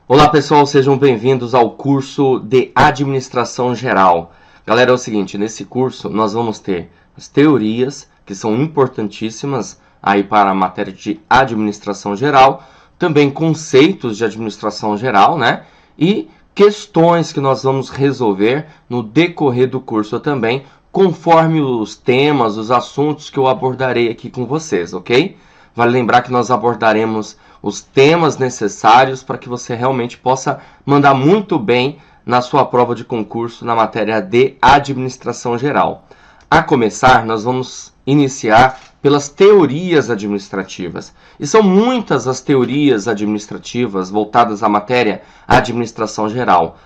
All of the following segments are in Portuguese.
Olá pessoal, sejam bem-vindos ao curso de Administração Geral. Galera, é o seguinte, nesse curso nós vamos ter as teorias, que são importantíssimas aí para a matéria de Administração Geral, também conceitos de Administração Geral, né? E questões que nós vamos resolver no decorrer do curso também, conforme os temas, os assuntos que eu abordarei aqui com vocês, ok? Vale lembrar que nós abordaremos os temas necessários para que você realmente possa mandar muito bem na sua prova de concurso na matéria de Administração Geral. A começar, nós vamos iniciar pelas teorias administrativas. E são muitas as teorias administrativas voltadas à matéria Administração Geral.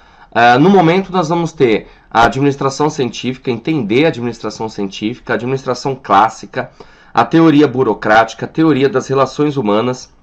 No momento, nós vamos ter a administração científica, entender a administração científica, a administração clássica, a teoria burocrática, a teoria das relações humanas,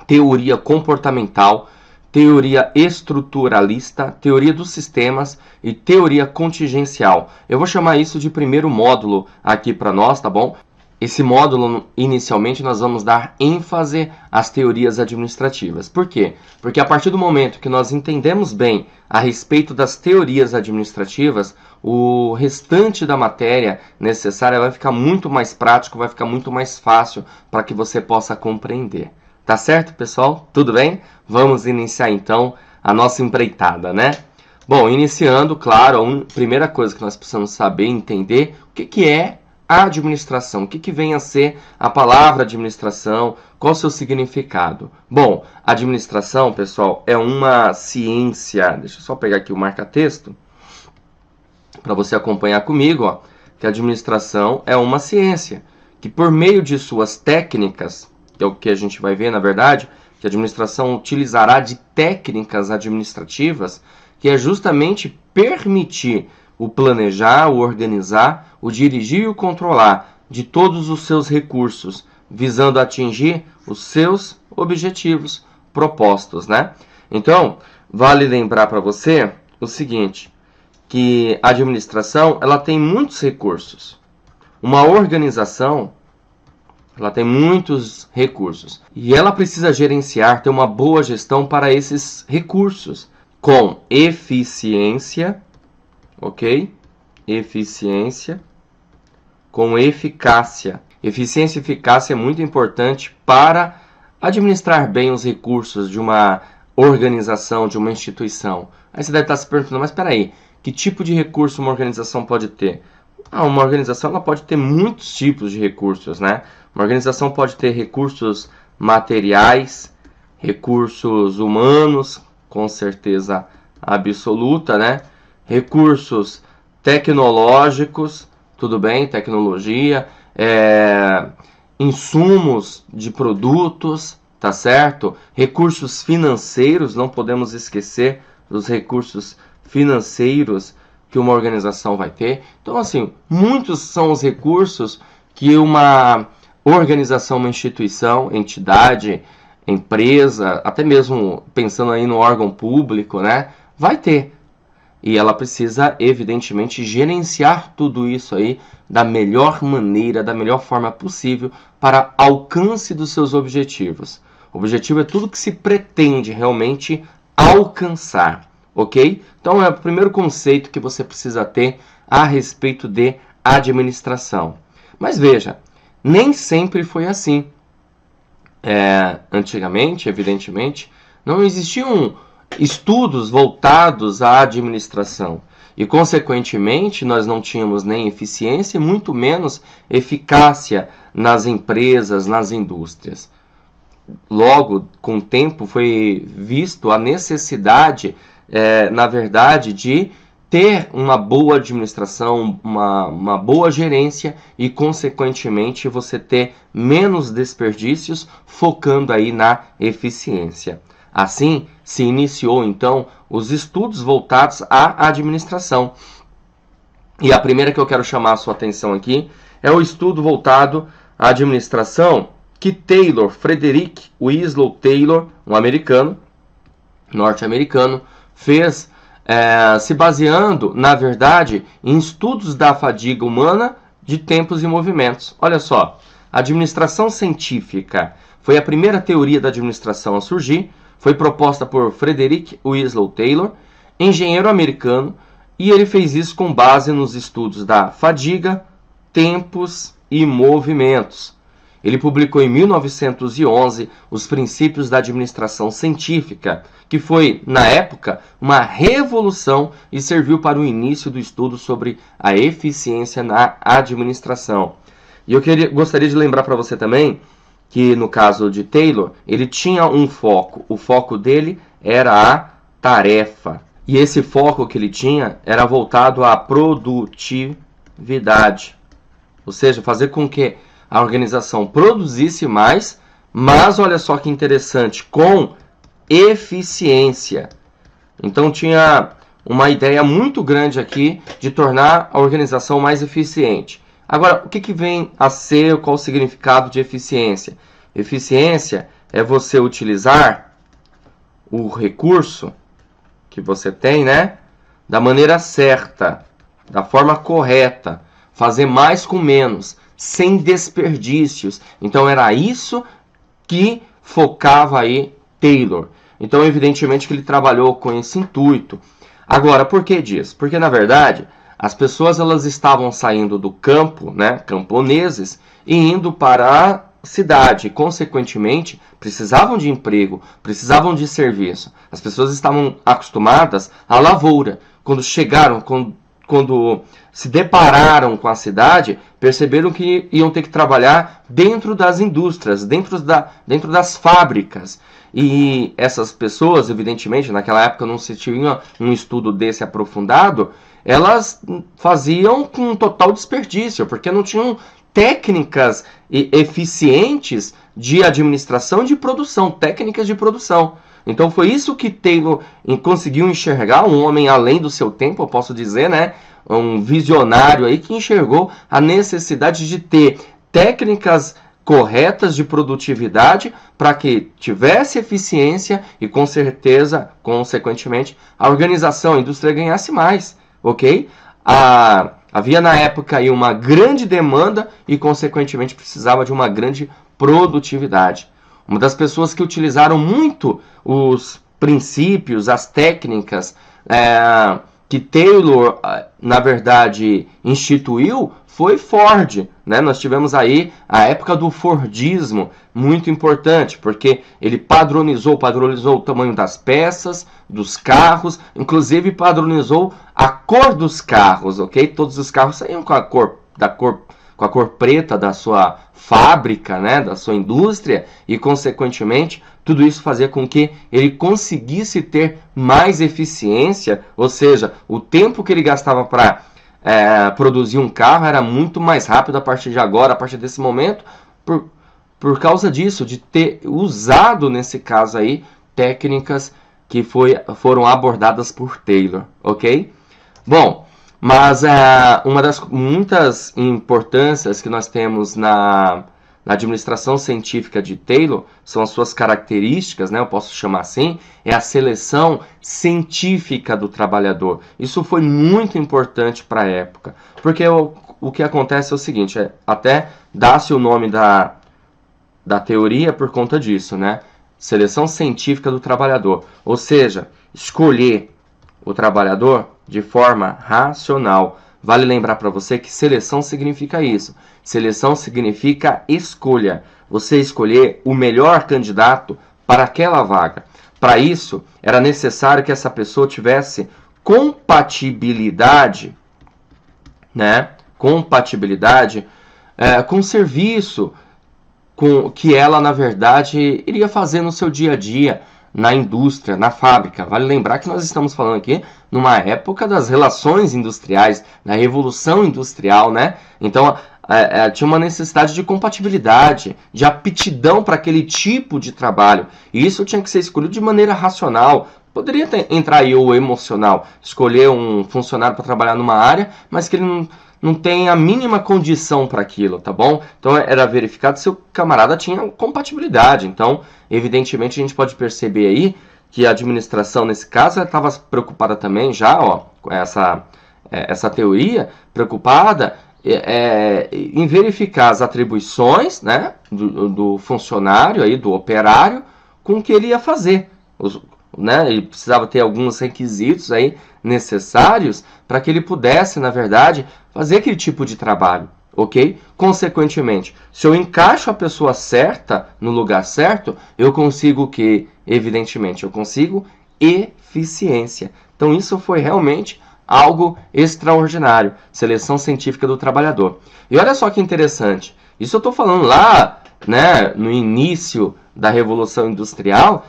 teoria comportamental, teoria estruturalista, teoria dos sistemas e teoria contingencial. Eu vou chamar isso de primeiro módulo aqui para nós, tá bom? Esse módulo, inicialmente, nós vamos dar ênfase às teorias administrativas. Por quê? Porque a partir do momento que nós entendemos bem a respeito das teorias administrativas, o restante da matéria necessária vai ficar muito mais prático, vai ficar muito mais fácil para que você possa compreender. Tá certo, pessoal? Tudo bem? Vamos iniciar, então, a nossa empreitada, né? Bom, iniciando, claro, a primeira coisa que nós precisamos saber e entender o que é a administração. O que vem a ser a palavra administração? Qual o seu significado? Bom, administração, pessoal, é uma ciência. Deixa eu só pegar aqui o marca-texto para você acompanhar comigo, ó, que a administração é uma ciência que, por meio de suas técnicas, que é o que a gente vai ver, na verdade, que a administração utilizará de técnicas administrativas, que é justamente permitir o planejar, o organizar, o dirigir e o controlar de todos os seus recursos, visando atingir os seus objetivos propostos, né? Então, vale lembrar para você o seguinte, que a administração, ela tem muitos recursos. Uma organização, ela tem muitos recursos. E ela precisa gerenciar, ter uma boa gestão para esses recursos, com eficiência, ok? Eficiência, com eficácia. Eficiência e eficácia é muito importante para administrar bem os recursos de uma organização, de uma instituição. Aí você deve estar se perguntando, mas espera aí, que tipo de recurso uma organização pode ter? Uma organização ela pode ter muitos tipos de recursos, né? Uma organização pode ter recursos materiais, recursos humanos, com certeza absoluta, né? Recursos tecnológicos, tudo bem, tecnologia, insumos de produtos, tá certo? Recursos financeiros, não podemos esquecer dos recursos financeiros que uma organização vai ter. Então, assim, muitos são os recursos que uma organização, uma instituição, entidade, empresa, até mesmo pensando aí no órgão público, né, vai ter. E ela precisa, evidentemente, gerenciar tudo isso aí da melhor maneira, da melhor forma possível para alcance dos seus objetivos. O objetivo é tudo que se pretende realmente alcançar. Ok? Então, é o primeiro conceito que você precisa ter a respeito de administração. Mas veja, nem sempre foi assim. Antigamente, evidentemente, não existiam estudos voltados à administração. E, consequentemente, nós não tínhamos nem eficiência e muito menos eficácia nas empresas, nas indústrias. Logo, com o tempo, foi visto a necessidade na verdade, de ter uma boa administração, uma boa gerência e, consequentemente, você ter menos desperdícios, focando aí na eficiência. Assim, se iniciou, então, os estudos voltados à administração. E a primeira que eu quero chamar a sua atenção aqui é o estudo voltado à administração que Taylor, Frederick Winslow Taylor, um americano, norte-americano, fez se baseando, na verdade, em estudos da fadiga humana de tempos e movimentos. Olha só, a administração científica foi a primeira teoria da administração a surgir, foi proposta por Frederick Winslow Taylor, engenheiro americano, e ele fez isso com base nos estudos da fadiga, tempos e movimentos. Ele publicou em 1911 os Princípios da Administração Científica, que foi, na época, uma revolução e serviu para o início do estudo sobre a eficiência na administração. E eu gostaria de lembrar para você também que, no caso de Taylor, ele tinha um foco. O foco dele era a tarefa. E esse foco que ele tinha era voltado à produtividade. Ou seja, fazer com que a organização produzisse mais, mas olha só que interessante, com eficiência. Então tinha uma ideia muito grande aqui de tornar a organização mais eficiente. Agora, o que vem a ser, qual o significado de eficiência? Eficiência é você utilizar o recurso que você tem, né, da maneira certa, da forma correta, fazer mais com menos, sem desperdícios. Então era isso que focava aí Taylor. Então evidentemente que ele trabalhou com esse intuito. Agora, por que disso? Porque na verdade as pessoas elas estavam saindo do campo, né, camponeses, e indo para a cidade. Consequentemente, precisavam de emprego, precisavam de serviço. As pessoas estavam acostumadas à lavoura. Quando chegaram, quando se depararam com a cidade, perceberam que iam ter que trabalhar dentro das indústrias, dentro das fábricas. E essas pessoas, evidentemente, naquela época não se tinha um estudo desse aprofundado, elas faziam com total desperdício, porque não tinham técnicas eficientes de administração e de produção, técnicas de produção. Então foi isso que Taylor conseguiu enxergar, um homem além do seu tempo, eu posso dizer, né? Um visionário aí que enxergou a necessidade de ter técnicas corretas de produtividade para que tivesse eficiência e com certeza, consequentemente, a organização, a indústria ganhasse mais, ok? Havia na época aí uma grande demanda e consequentemente precisava de uma grande produtividade. Uma das pessoas que utilizaram muito os princípios, as técnicas que Taylor, na verdade, instituiu foi Ford, né? Nós tivemos aí a época do Fordismo, muito importante, porque ele padronizou o tamanho das peças, dos carros, inclusive padronizou a cor dos carros, ok? Todos os carros saíam com a cor preta da sua fábrica, né, da sua indústria, e consequentemente tudo isso fazia com que ele conseguisse ter mais eficiência, ou seja, o tempo que ele gastava para produzir um carro era muito mais rápido a partir de agora, a partir desse momento, por causa disso, de ter usado nesse caso aí técnicas que foram abordadas por Taylor, ok? Bom, mas uma das muitas importâncias que nós temos na administração científica de Taylor são as suas características, né, eu posso chamar assim, é a seleção científica do trabalhador. Isso foi muito importante para a época, porque o que acontece é o seguinte, até dá-se o nome da teoria por conta disso, né? Seleção científica do trabalhador, ou seja, escolher o trabalhador de forma racional. Vale lembrar para você que seleção significa isso. Seleção significa escolha. Você escolher o melhor candidato para aquela vaga. Para isso, era necessário que essa pessoa tivesse compatibilidade, né? Compatibilidade com o serviço que ela, na verdade, iria fazer no seu dia a dia, na indústria, na fábrica. Vale lembrar que nós estamos falando aqui numa época das relações industriais, da revolução industrial, né? Então, tinha uma necessidade de compatibilidade, de aptidão para aquele tipo de trabalho. E isso tinha que ser escolhido de maneira racional. Poderia entrar aí o emocional, escolher um funcionário para trabalhar numa área, mas que ele não tem a mínima condição para aquilo, tá bom? Então era verificado se o camarada tinha compatibilidade. Então, evidentemente, a gente pode perceber aí que a administração, nesse caso, estava preocupada também já, com essa teoria, preocupada em verificar as atribuições, né, do funcionário, aí, do operário, com o que ele ia fazer. né, ele precisava ter alguns requisitos aí necessários para que ele pudesse, na verdade, fazer aquele tipo de trabalho, ok? Consequentemente, se eu encaixo a pessoa certa no lugar certo, eu consigo o quê? Evidentemente, eu consigo eficiência. Então isso foi realmente algo extraordinário, seleção científica do trabalhador. E olha só que interessante, isso eu estou falando lá, né, no início da Revolução Industrial,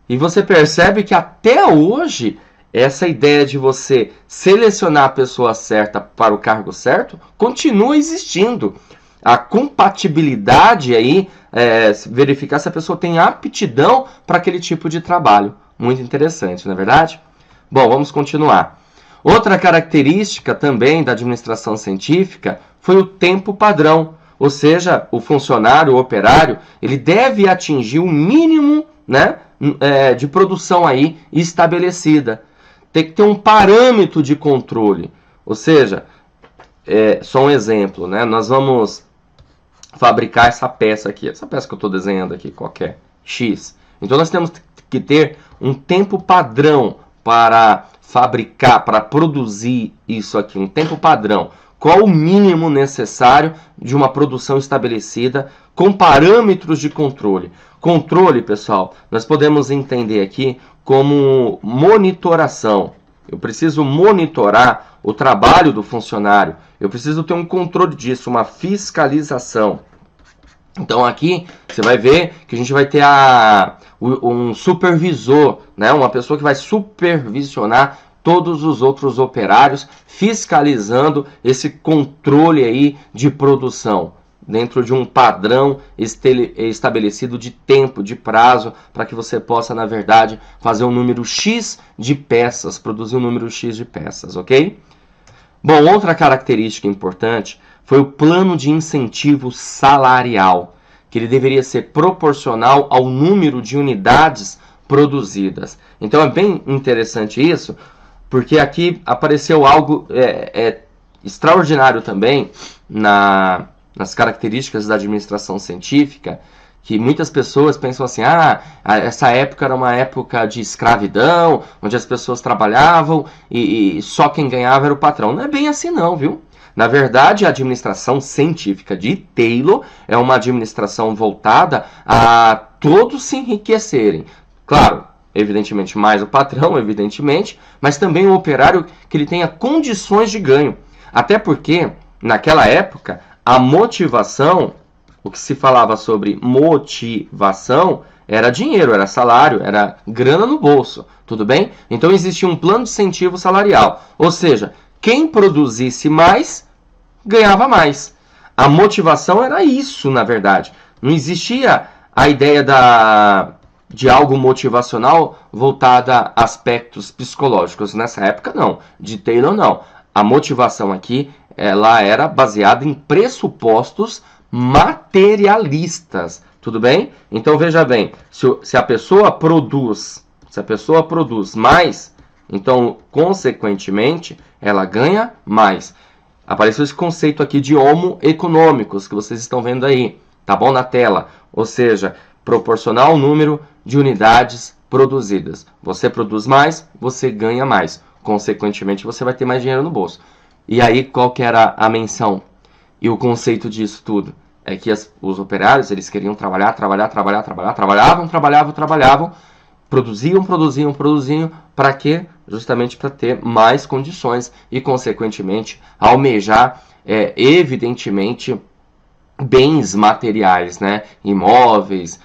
e você percebe que até hoje essa ideia de você selecionar a pessoa certa para o cargo certo continua existindo. A compatibilidade aí, verificar se a pessoa tem aptidão para aquele tipo de trabalho. Muito interessante, não é verdade? Bom, vamos continuar. Outra característica também da administração científica foi o tempo padrão. Ou seja, o funcionário, o operário, ele deve atingir o mínimo, né, de produção aí estabelecida. Tem que ter um parâmetro de controle. Ou seja, só um exemplo, né? Nós vamos fabricar essa peça aqui. Essa peça que eu estou desenhando aqui, qualquer, X. Então nós temos que ter um tempo padrão para fabricar, para produzir isso aqui. Um tempo padrão. Qual o mínimo necessário de uma produção estabelecida com parâmetros de controle? Controle, pessoal, nós podemos entender aqui como monitoração. Eu preciso monitorar o trabalho do funcionário. Eu preciso ter um controle disso, uma fiscalização. Então aqui você vai ver que a gente vai ter um supervisor, né? Uma pessoa que vai supervisionar todos os outros operários, fiscalizando esse controle aí de produção, dentro de um padrão estabelecido de tempo, de prazo, para que você possa, na verdade, fazer um número X de peças, produzir um número X de peças, ok? Bom, outra característica importante foi o plano de incentivo salarial, que ele deveria ser proporcional ao número de unidades produzidas. Então é bem interessante isso, porque aqui apareceu algo extraordinário também nas características da administração científica, que muitas pessoas pensam assim, essa época era uma época de escravidão, onde as pessoas trabalhavam e só quem ganhava era o patrão. Não é bem assim não, viu? Na verdade, a administração científica de Taylor é uma administração voltada a todos se enriquecerem. Claro, evidentemente mais o patrão, evidentemente, mas também o operário que ele tenha condições de ganho. Até porque, naquela época, a motivação, o que se falava sobre motivação, era dinheiro, era salário, era grana no bolso, tudo bem? Então existia um plano de incentivo salarial, ou seja, quem produzisse mais, ganhava mais. A motivação era isso, na verdade. Não existia a ideia de algo motivacional voltada a aspectos psicológicos. Nessa época, não. De Taylor, não. A motivação aqui, ela era baseada em pressupostos materialistas. Tudo bem? Então, veja bem. Se a pessoa produz mais, então, consequentemente, ela ganha mais. Apareceu esse conceito aqui de homo econômicos, que vocês estão vendo aí, tá bom? Na tela. Ou seja, proporcional ao número de unidades produzidas. Você produz mais, você ganha mais. Consequentemente, você vai ter mais dinheiro no bolso. E aí, qual que era a menção e o conceito disso tudo? É que os operários, eles queriam trabalhavam, produziam, para quê? Justamente para ter mais condições e, consequentemente, almejar, evidentemente, bens materiais, né? Imóveis,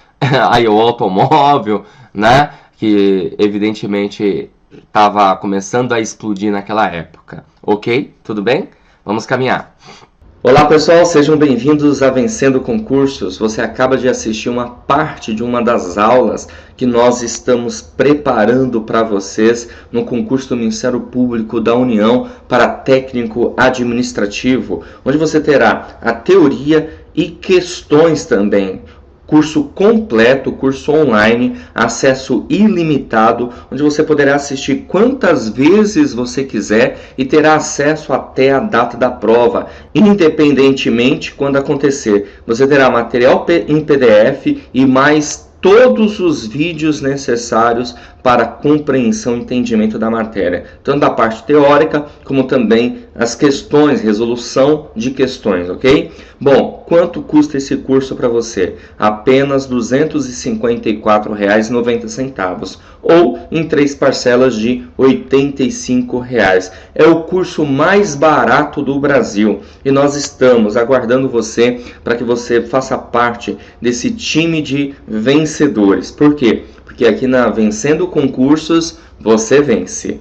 aí o automóvel, né? Que, evidentemente, estava começando a explodir naquela época. Ok? Tudo bem? Vamos caminhar. Olá pessoal, sejam bem-vindos a Vencendo Concursos. Você acaba de assistir uma parte de uma das aulas que nós estamos preparando para vocês no concurso do Ministério Público da União para técnico administrativo, onde você terá a teoria e questões também. Curso completo, curso online, acesso ilimitado, onde você poderá assistir quantas vezes você quiser e terá acesso até a data da prova, independentemente quando acontecer. Você terá material em PDF e mais todos os vídeos necessários para compreensão e entendimento da matéria, tanto da parte teórica como também as questões, resolução de questões, ok? Bom, quanto custa esse curso para você? Apenas R$ 254,90 ou em 3 parcelas de R$ 85. É o curso mais barato do Brasil e nós estamos aguardando você para que você faça parte desse time de vencedores. Por quê? Porque aqui na Vencendo Concursos você vence.